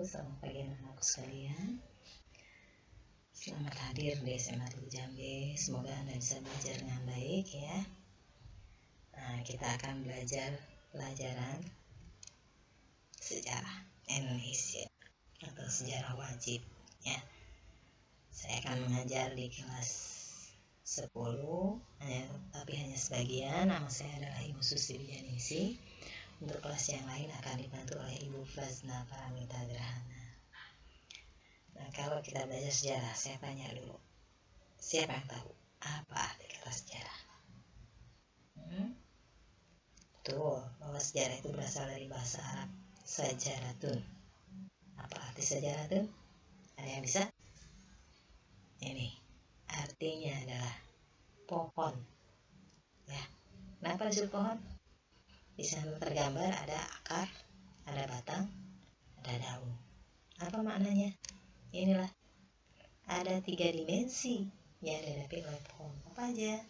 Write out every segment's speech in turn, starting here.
selamat pagi anak-anakku sekalian. Selamat hadir di SMA Tugu Jambi. Semoga Anda bisa belajar dengan baik ya. Nah, kita akan belajar pelajaran sejarah Indonesia atau sejarah wajib ya. Saya akan mengajar di kelas 10 tapi hanya sebagian. Nama saya adalah Ibu Susi Wijaningsih. Untuk kelas yang lain akan dibantu oleh Ibu Fazna Paramita Gerhana. Nah, kalau kita belajar sejarah, saya tanya dulu, siapa yang tahu apa arti kata sejarah? Betul, bahwa sejarah itu berasal dari bahasa Arab sajaratun. Apa arti sajaratun? Ada yang bisa? Ini artinya adalah pohon ya. Kenapa disebut pohon? Di sana tergambar ada akar, ada batang, ada daun. Apa maknanya? Inilah, ada 3 dimensi yang dihadapi oleh pohon. Apa aja?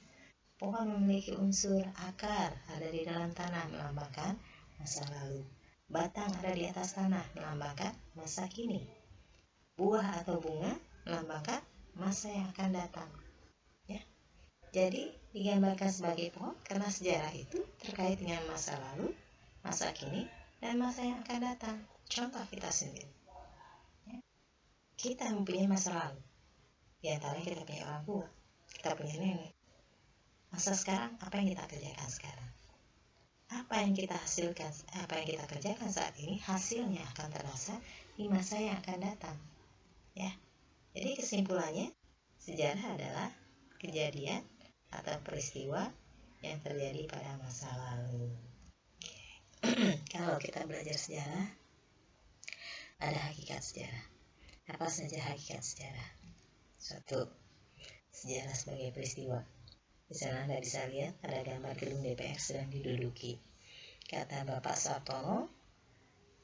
Pohon memiliki unsur akar, ada di dalam tanah, melambangkan masa lalu. Batang ada di atas tanah, melambangkan masa kini. Buah atau bunga melambangkan masa yang akan datang ya. Jadi digambarkan sebagai pohon karena sejarah itu terkait dengan masa lalu, masa kini, dan masa yang akan datang. Contoh kita sendiri ya. Kita mempunyai masa lalu, di antaranya kita punya orang tua, kita punya nenek. Masa sekarang, apa yang kita kerjakan sekarang? Apa yang kita hasilkan, apa yang kita kerjakan saat ini, hasilnya akan terasa di masa yang akan datang ya. Jadi kesimpulannya, sejarah adalah kejadian atau peristiwa yang terjadi pada masa lalu. Kalau kita belajar sejarah, ada hakikat sejarah. Apa saja hakikat sejarah? 1. Sejarah sebagai peristiwa. Di sana Anda bisa lihat ada gambar gedung DPR sedang diduduki. Kata Bapak Sartono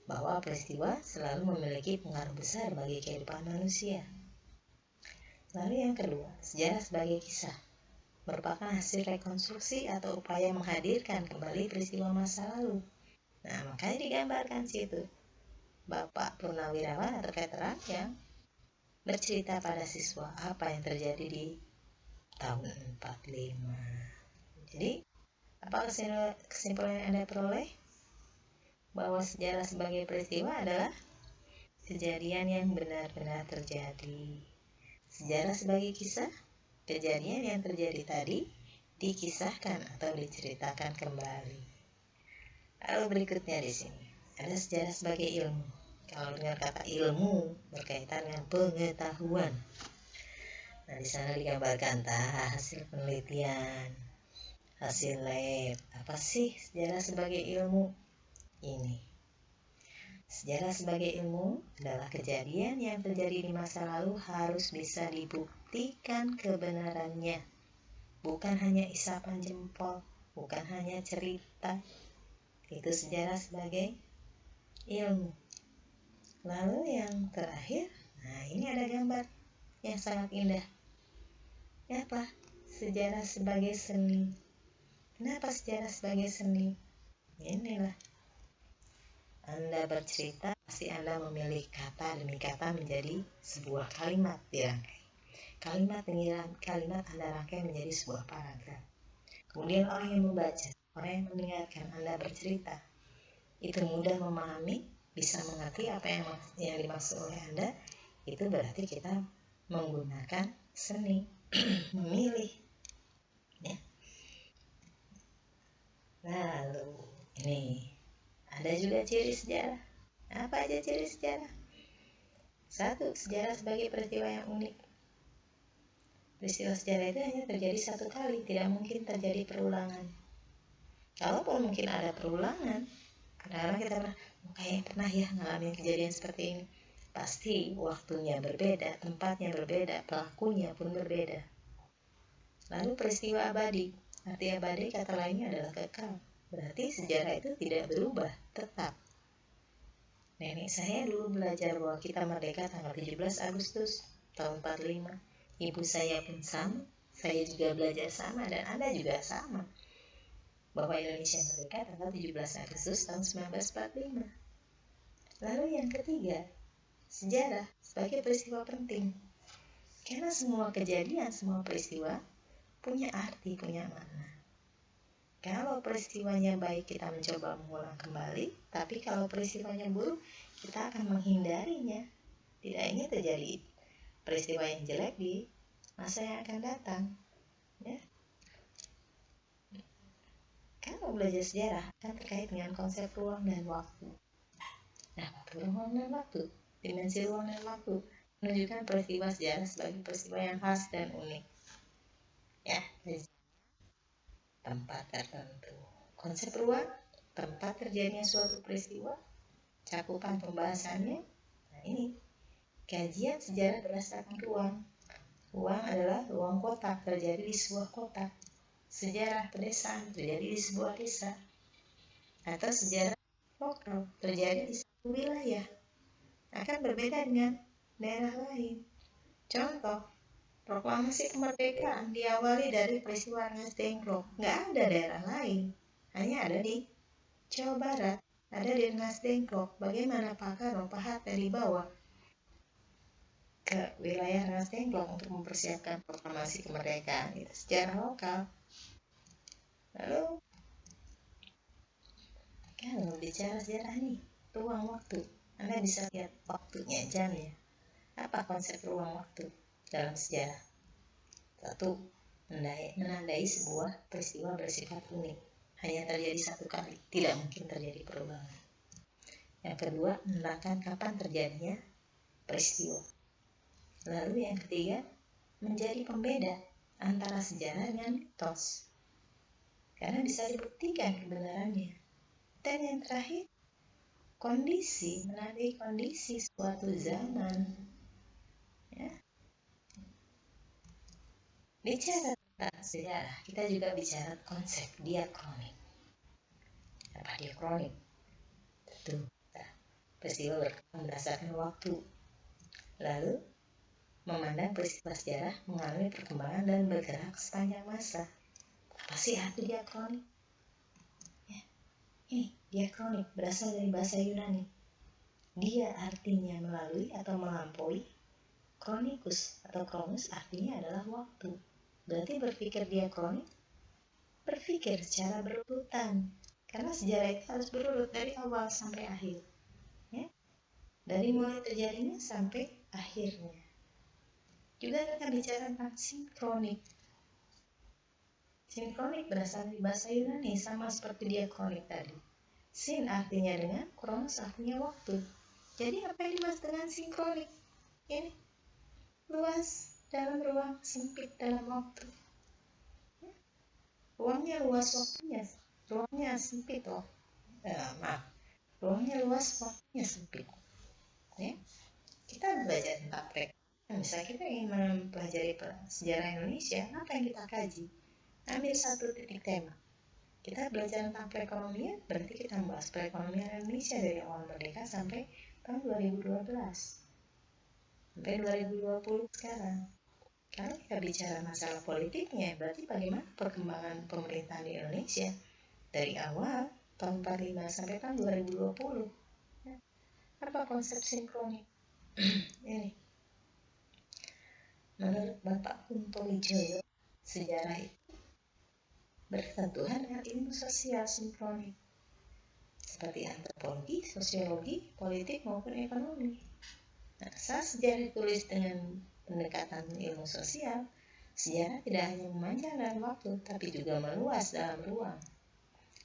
bahwa peristiwa selalu memiliki pengaruh besar bagi kehidupan manusia. Lalu yang kedua, sejarah sebagai kisah merupakan hasil rekonstruksi atau upaya menghadirkan kembali peristiwa masa lalu. Nah, makanya digambarkan situ Bapak Purnawirawan atau veteran yang bercerita pada siswa apa yang terjadi di tahun 45. Jadi, apa kesimpulan yang Anda peroleh? Bahwa sejarah sebagai peristiwa adalah kejadian yang benar-benar terjadi. Sejarah sebagai kisah, kejadian yang terjadi tadi dikisahkan atau diceritakan kembali. Lalu berikutnya di sini ada sejarah sebagai ilmu. Kalau dengar kata ilmu berkaitan dengan pengetahuan. Nah, di sana digambarkan hasil penelitian, hasil lab. Apa sih sejarah sebagai ilmu? Ini. Sejarah sebagai ilmu adalah kejadian yang terjadi di masa lalu harus bisa dibuktikan kebenarannya. Bukan hanya isapan jempol, bukan hanya cerita. Itu sejarah sebagai ilmu. Lalu yang terakhir, nah ini ada gambar yang sangat indah. Apa? Sejarah sebagai seni. Kenapa sejarah sebagai seni? Inilah. Anda bercerita, pasti Anda memilih kata demi kata menjadi sebuah kalimat dirangkai. Kalimat demi kalimat Anda rangkai menjadi sebuah paragraf. Kemudian orang yang membaca, orang yang mendengarkan Anda bercerita, itu mudah memahami, bisa mengerti apa yang dimaksud oleh Anda. Itu berarti kita menggunakan seni, memilih ya. Lalu ini ada juga ciri sejarah. Apa aja ciri sejarah? 1. Sejarah sebagai peristiwa yang unik. Peristiwa sejarah itu hanya terjadi satu kali, tidak mungkin terjadi perulangan. Kalaupun mungkin ada perulangan, kadang-kadang kita pernah ya ngalamin kejadian seperti ini. Pasti waktunya berbeda, tempatnya berbeda, pelakunya pun berbeda. Lalu peristiwa abadi. Arti abadi kata lainnya adalah kekal. Berarti sejarah itu tidak berubah, tetap. Nenek saya dulu belajar bahwa kita merdeka tanggal 17 Agustus tahun 45. Ibu saya pun sama, saya juga belajar sama, dan Anda juga sama. Bahwa Indonesia merdeka tanggal 17 Agustus tahun 1945. Lalu yang ketiga, sejarah sebagai peristiwa penting. Karena semua kejadian, semua peristiwa punya arti, punya makna. Kalau peristiwanya baik, kita mencoba mengulang kembali. Tapi kalau peristiwanya buruk, kita akan menghindarinya. Tidak ingin terjadi peristiwa yang jelek di masa yang akan datang. Ya. Kalau belajar sejarah akan terkait dengan konsep ruang dan waktu. Nah, ruang dan waktu, dimensi ruang dan waktu menunjukkan peristiwa sejarah sebagai peristiwa yang khas dan unik. Ya, tempat tertentu. Konsep ruang, tempat terjadinya suatu peristiwa, cakupan pembahasannya. Nah, ini kajian sejarah berdasarkan ruang. Ruang adalah ruang kotak, terjadi di sebuah kotak. Sejarah pedesaan terjadi di sebuah desa, atau sejarah lokal terjadi di satu wilayah, akan berbeda dengan daerah lain. Contoh, proklamasi kemerdekaan diawali dari peristiwa Rengas Dengklok. Nggak ada daerah lain, hanya ada di Jawa Barat, ada di Rengas Dengklok. Bagaimana Pak Karno, Pak Hatta dibawa ke wilayah Rengas Dengklok untuk mempersiapkan proklamasi kemerdekaan? Itu sejarah lokal. Lalu kalau bicara sejarah nih, ruang waktu, Anda bisa lihat waktunya, jamnya. Apa konsep ruang waktu dalam sejarah? Satu, menandai sebuah peristiwa bersifat unik, hanya terjadi satu kali, tidak mungkin terjadi perubahan. Yang kedua, menerangkan kapan terjadinya peristiwa. Lalu yang ketiga, menjadi pembeda antara sejarah dengan mitos, karena bisa dibuktikan kebenarannya. Dan yang terakhir, kondisi, menandai kondisi suatu zaman. Ya. Bicara tentang sejarah, kita juga bicara konsep diakronik. Apa diakronik? Tentu peristiwa berkembang berdasarkan waktu. Lalu memandang peristiwa sejarah mengalami perkembangan dan bergerak sepanjang masa. Apa sih arti diakronik? Ya. Ini diakronik berasal dari bahasa Yunani. Dia artinya melalui atau melampaui. Kronikus atau kronos artinya adalah waktu. Berarti berpikir diakronik, berpikir secara berurutan. Karena sejarah itu harus berurut dari awal sampai akhir. Ya? Dari mulai terjadinya sampai akhirnya. Juga kita bicara tentang sinkronik. Sinkronik berasal dari bahasa Yunani, sama seperti diakronik tadi. Sin artinya dengan, kronos artinya waktu. Jadi apa yang dimaksud dengan sinkronik? Ini luas dalam ruang, sempit dalam waktu. Ruangnya luas, waktunya ruangnya sempit loh. Ruangnya luas, waktunya sempit. Ya? Kita belajar tentang perekonomian. Misalnya kita ingin mempelajari sejarah Indonesia, apa yang kita kaji? Ambil satu titik tema. Kita belajar tentang perekonomian, berarti kita membahas perekonomian Indonesia dari awal merdeka sampai tahun 2012. Sampai 2020 sekarang. Kalau kita bicara masalah politiknya, berarti bagaimana perkembangan pemerintahan di Indonesia dari awal tahun 45 sampai tahun 2020. Apa konsep sinkronik? Ini. Menurut Bapak Kunto Wijoyo, sejarah itu bersentuhan dengan ilmu sosial sinkronik, seperti antropologi, sosiologi, politik maupun ekonomi. Nah, saat sejarah ditulis dengan pendekatan ilmu sosial, sejarah tidak hanya memanjang dalam waktu, tapi juga meluas dalam ruang.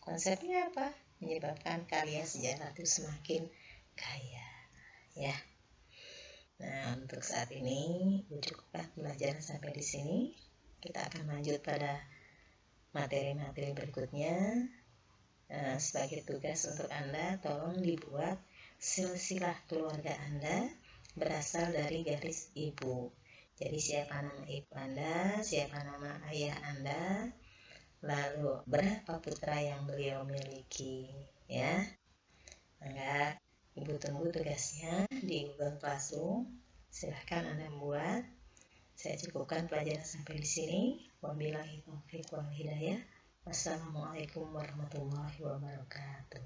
Konsepnya apa? Menyebabkan karya sejarah itu semakin kaya. Ya. Nah, untuk saat ini cukuplah pelajaran sampai di sini. Kita akan lanjut pada materi-materi berikutnya. Sebagai tugas untuk Anda, tolong dibuat silsilah keluarga Anda berasal dari garis ibu. Jadi siapa nama ibu Anda, siapa nama ayah Anda, lalu berapa putra yang beliau miliki, ya. Maka Ibu tunggu tugasnya di Google Classroom. Silahkan Anda membuat. Saya cukupkan pelajaran sampai di sini. Wabillahi taufiq wal hidayah. Wassalamualaikum warahmatullahi wabarakatuh.